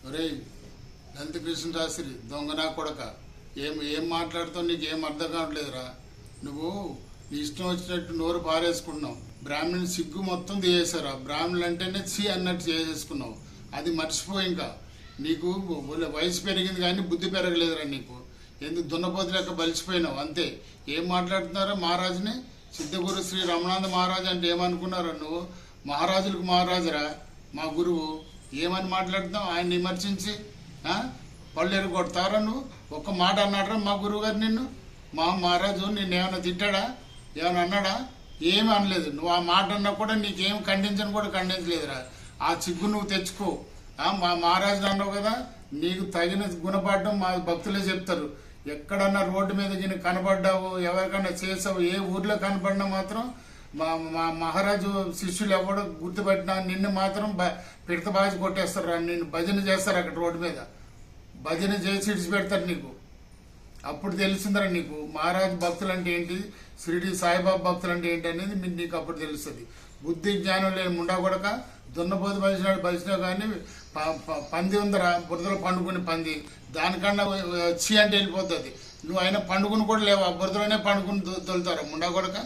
ఒరేయ్ లలిత కృష్ణ శాస్త్రి దొంగ నా కొడక, ఏం మాట్లాడుతావు? నీకు ఏం అర్థం కావట్లేదురా. నువ్వు నీ ఇష్టం వచ్చినట్టు నోరు పారేసుకుంటున్నావు. బ్రాహ్మణుని సిగ్గు మొత్తం తీసేశారు. బ్రాహ్మణులు అంటేనే చి అన్నట్టు చేసేసుకున్నావు. అది మర్చిపోయి ఇంకా నీకు వయసు పెరిగింది కానీ బుద్ధి పెరగలేదురా నీకు. ఎందుకు దున్నపోతు లెక్క బలిసిపోయినావు అంతే. ఏం మాట్లాడుతున్నారా? మహారాజుని సిద్ధగురు శ్రీ రమణానంద మహారాజు అంటే ఏమనుకున్నారా నువ్వు? మహారాజులకు మహారాజురా మా గురువు. ఏమని మాట్లాడుతున్నావు? ఆయన విమర్శించి పళ్ళు ఎరగొడతారా నువ్వు? ఒక్క మాట అన్నాడరా మా గురువు గారు నిన్ను? మా మహారాజు నిన్ను ఏమైనా తిట్టాడా? ఏమైనా అన్నాడా? ఏమి అనలేదు. నువ్వు ఆ మాట అన్నా కూడా నీకేం ఖండించని కూడా ఖండించలేదురా. ఆ సిగ్గు నువ్వు తెచ్చుకో. మా మహారాజు అన్నావు కదా, నీకు తగిన గుణపాఠం మా భక్తులే చెప్తారు. ఎక్కడన్నా రోడ్డు మీద గిని కనపడ్డావు, ఎవరికన్నా చేసావు, ఏ ఊర్లో కనపడినా మాత్రం మా మహారాజు శిష్యులు ఎవడు గుర్తుపెట్టినా నిన్ను మాత్రం పిడత బాజి కొట్టేస్తారు. నిన్ను భజన చేస్తారు. అక్కడ రోడ్డు మీద భజన చేసి ఇడిచిపెడతారు నీకు. అప్పుడు తెలిసిందిరా నీకు మహారాజు భక్తులు అంటే ఏంటి, షిరిడి సాయిబాబా భక్తులు అంటే ఏంటి అనేది నీకు అప్పుడు తెలుస్తుంది. బుద్ధి జ్ఞానం లేని ముండా కొడక, దున్నపోతు బలిసినా కానీ పంది ఉందరా, బురదలో పండుకుని పంది, దానికన్నా వచ్చి అంటే వెళ్ళిపోతుంది. నువ్వు అయినా పండుకుని కూడా లేవు, ఆ బురదలోనే పండుకుని తొలుతారా ముండా కొడక?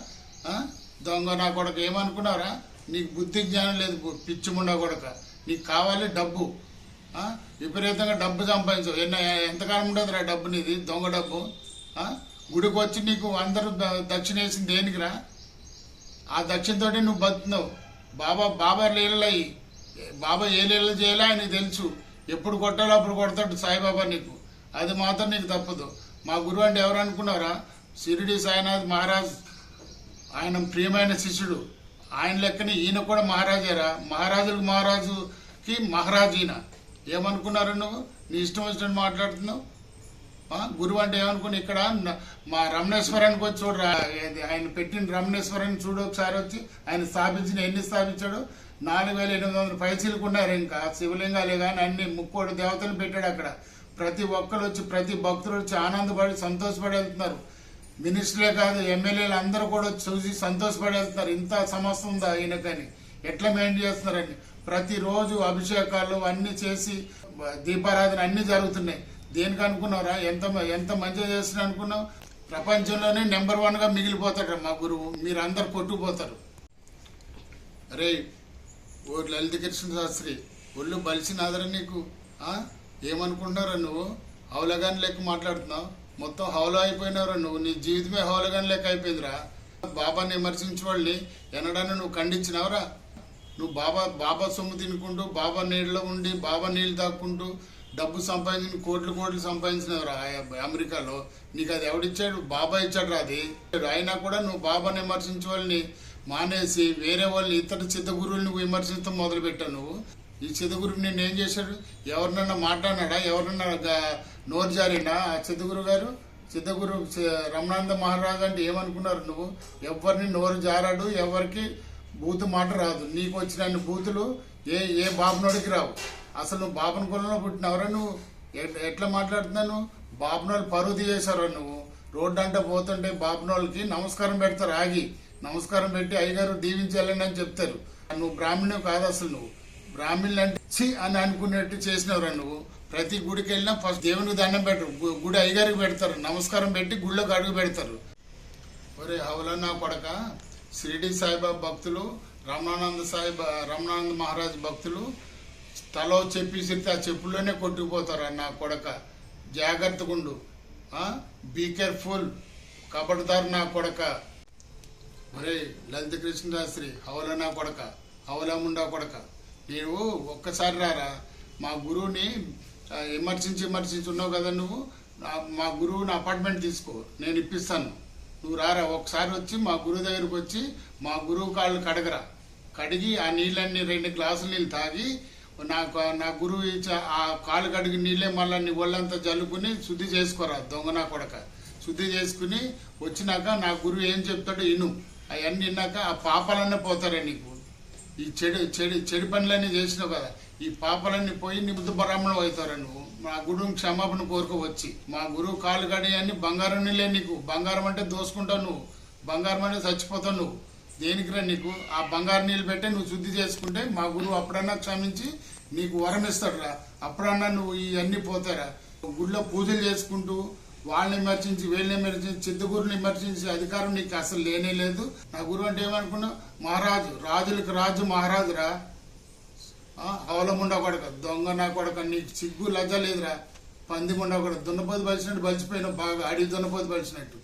దొంగ నా కొడక. ఏమనుకున్నారా? నీకు బుద్ధి జ్ఞానం లేదు పిచ్చి ముండా కొడక. నీకు కావాలి డబ్బు, విపరీతంగా డబ్బు సంపాదించవు. ఎంతకాలం ఉండదురా డబ్బు నీది, దొంగ డబ్బు. గుడికి వచ్చి నీకు అందరూ దక్షిణ వేసింది దేనికిరా? ఆ దక్షిణతోటి నువ్వు బతున్నావు. బాబా లీలలయ్యి, బాబా ఏ లీలలు చేయాలో ఆయనకు తెలుసు. ఎప్పుడు కొట్టాలో అప్పుడు కొడతాడు సాయిబాబా నీకు. అది మాత్రం నీకు తప్పదు. మా గురువు అంటే ఎవరు అనుకున్నారా? షిరిడి సాయినాథ్ మహారాజ్, ఆయన ప్రియమైన శిష్యుడు. ఆయన లెక్కని ఈయన కూడా మహారాజేరా. మహారాజులకు మహారాజుకి మహారాజు ఈయన. ఏమనుకున్నారు నువ్వు? నీ ఇష్టం వచ్చినట్టు మాట్లాడుతున్నావు. గురువు అంటే ఏమనుకుని ఇక్కడ మా రమణేశ్వరానికి వచ్చి చూడరా, ఆయన పెట్టిన రమణేశ్వరాన్ని చూడు ఒకసారి. వచ్చి ఆయన స్థాపించిన ఎన్ని స్థాపించాడు? 4800 పైసలకు ఉన్నారు. ఇంకా శివలింగాలే కానీ అన్ని ముక్కోడు దేవతలు పెట్టాడు అక్కడ. ప్రతి ఒక్కరు వచ్చి, ప్రతి భక్తులు వచ్చి ఆనందపడి సంతోషపడి వెళ్తున్నారు. మినిస్టర్లే కాదు, ఎమ్మెల్యేలు అందరూ కూడా చూసి సంతోషపడి వెళ్తున్నారు. ఇంత సమస్య ఉందా ఈయనకని, ఎట్లా మెయింటైన్ చేస్తున్నారని. ప్రతిరోజు అభిషేకాలు అన్ని చేసి దీపారాధన అన్ని జరుగుతున్నాయి. దేనికి అనుకున్నారా? ఎంత మంచిగా చేస్తున్నా అనుకున్నావు? ప్రపంచంలోనే నెంబర్ 1గా మిగిలిపోతాడు మా గురువు. మీరు అందరు కొట్టుకుపోతారు. అరే ఓ లలిత కృష్ణ శాస్త్రి, ఒళ్ళు బలిసినాదరా నీకు. ఏమనుకుంటున్నారా నువ్వు? హౌలగాని లెక్క మాట్లాడుతున్నావు. మొత్తం హౌలా అయిపోయినారా నువ్వు. నీ జీవితమే హౌలగాని లెక్క అయిపోయిందిరా. బాబాని విమర్శించే వాళ్ళని ఎనడాన్ని నువ్వు ఖండించినావురా. నువ్వు బాబా సొమ్ము తినుకుంటూ, బాబా నీళ్ళలో ఉండి, బాబా నీళ్ళు తాక్కుంటూ డబ్బు సంపాదించి కోట్లు సంపాదించినవరా అమెరికాలో. నీకు అది ఎవడిచ్చాడు? బాబా ఇచ్చాడు రా అది. అయినా కూడా నువ్వు బాబాని విమర్శించే వాళ్ళని మానేసి వేరే వాళ్ళని, ఇతర చిత్తగురువులు నువ్వు విమర్శించడం మొదలుపెట్టావు. నువ్వు ఈ చిత్తగురువు నిన్ను ఏం చేశాడు? ఎవరినన్నా మాట్లాడినాడా? ఎవరన్నా నోరు జారినా? ఆ చిత్తగురు గారు, చిత్తగురు రమణానంద మహారాజు అంటే ఏమనుకున్నారు నువ్వు? ఎవరిని నోరు జారాడు, ఎవరికి బూతు మాట రాదు. నీకు వచ్చిన బూతులు ఏ బాబునోడికి రావు. అసలు నువ్వు బాబుని కులంలో పుట్టినవరా నువ్వు? ఎట్లా మాట్లాడుతున్నావు? బాబునోళ్ళు పరువు తీసేశారు. నువ్వు రోడ్డు అంటే పోతుంటే బాబునోళ్ళకి నమస్కారం పెడతారు. ఆగి నమస్కారం పెట్టి అయ్యగారు దీవించాలని అని చెప్తారు. నువ్వు బ్రాహ్మణువు కాదు. అసలు నువ్వు బ్రాహ్మణులు అంటే చి అని అనుకునేట్టు చేసినవరా నువ్వు. ప్రతి గుడికి వెళ్ళినా ఫస్ట్ దేవునికి దండం పెట్టరు, గుడి అయ్యగారికి పెడతారు. నమస్కారం పెట్టి గుళ్ళోకి అడుగు పెడతారు. ఒరే హౌలన్నా కొడక, షిరిడి సాయిబాబా భక్తులు, రమణానంద మహారాజ్ భక్తులు తలో చెప్పి సిరితే ఆ చెప్పుల్లోనే కొట్టుకుపోతారు. నా కొడక జాగ్రత్తగా ఉండు. బీ కేర్ఫుల్, కబడ్దారు నా కొడక. ఒరే లలిత కృష్ణ శాస్త్రి, హౌల నా కొడక, హౌలముండా కొడక, నీవు ఒక్కసారి రారా. మా గురువుని విమర్శించి ఉన్నావు కదా నువ్వు. మా గురువుని అపార్ట్మెంట్ తీసుకో, నేను ఇప్పిస్తాను. నువ్వు రారా ఒకసారి. వచ్చి మా గురువు దగ్గరకు వచ్చి మా గురువు కాళ్ళు కడగరా. కడిగి ఆ నీళ్ళన్నీ 2 గ్లాసులు నీళ్ళు తాగి నా గురువు ఆ కాలు కడిగి నీళ్ళే మళ్ళీ నీ ఒళ్ళంతా జల్లుకుని శుద్ధి చేసుకోరా దొంగ నా కొడక. శుద్ధి చేసుకుని వచ్చినాక నా గురువు ఏం చెప్తాడో ఇను. అవన్నీ విన్నాక ఆ పాపాలన్నీ పోతారా నీకు. ఈ చెడు పనులన్నీ చేసినావు కదా, ఈ పాపాలన్నీ పోయి నీ బుద్ధ బ్రాహ్మణం అవుతారా నువ్వు. మా గురువుని క్షమాపణ కోరుకోవచ్చి. మా గురువు కాలు కడిగి అన్ని బంగారం నీళ్ళే నీకు. బంగారం అంటే దోసుకుంటావు నువ్వు, బంగారం అంటే చచ్చిపోతావు నువ్వు. దేనికిరా నీకు? ఆ బంగారు నీళ్ళు పెట్టి నువ్వు శుద్ధి చేసుకుంటే మా గురువు అప్పుడన్నా క్షమించి నీకు వరం ఇస్తాడురా. అప్పుడన్నా నువ్వు ఇవన్నీ పోతారా? గుడిలో పూజలు చేసుకుంటూ వాళ్ళని విమర్శించి వీళ్ళని విమర్శించి చిత్తగురుని విమర్శించి అధికారం నీకు అసలు లేనే లేదు. నా గురువు అంటే ఏమనుకున్నావు? మహారాజు, రాజులకు రాజు మహారాజురా. అవలముండ కొడక, దొంగ నా కొడక, నీకు సిగ్గు లజ్జ లేదురా. పంది ముండ కొడక, దున్నపోతు బలిసినట్టు బలిసిపోయినావు, బాగా అడిగి దున్నపోతు బలిసినట్టు.